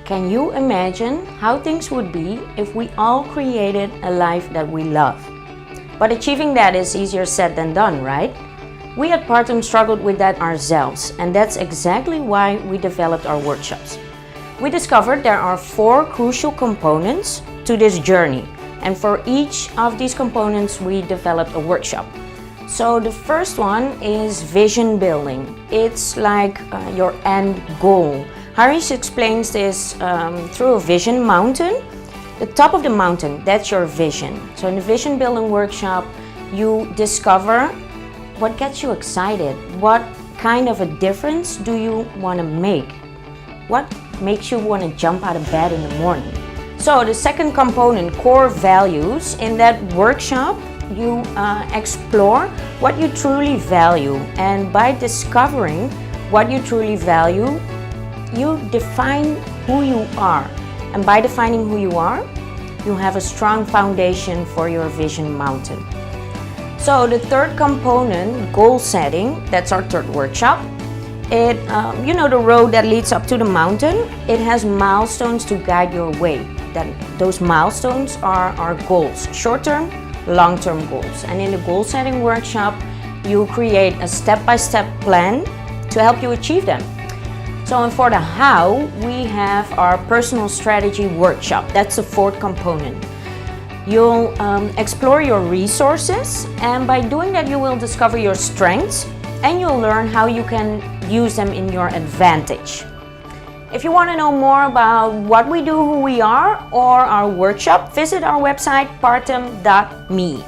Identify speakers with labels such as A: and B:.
A: Can you imagine how things would be if we all created a life that we love? But achieving that is easier said than done, right? We at Partem struggled with that ourselves, and that's exactly why we developed our workshops. We discovered there are 4 crucial components to this journey, and for each of these components we developed a workshop. So the first one is vision building. It's like your end goal. Harish explains this through a vision mountain. The top of the mountain, that's your vision. So in the vision building workshop, you discover what gets you excited. What kind of a difference do you want to make? What makes you want to jump out of bed in the morning? So the second component, core values, in that workshop, you explore what you truly value, and by discovering what you truly value, you define who you are, and by defining who you are, you have a strong foundation for your vision mountain. So the third component, goal setting, that's our third workshop. It, you know, the road that leads up to the mountain, it has milestones to guide your way. Those milestones are our goals, short-term, long-term goals. And in the goal setting workshop, you create a step-by-step plan to help you achieve them. So, and for the how, we have our personal strategy workshop. That's the fourth component. You'll explore your resources, and by doing that you will discover your strengths and you'll learn how you can use them in your advantage. If you want to know more about what we do, who we are, or our workshop, visit our website partem.me.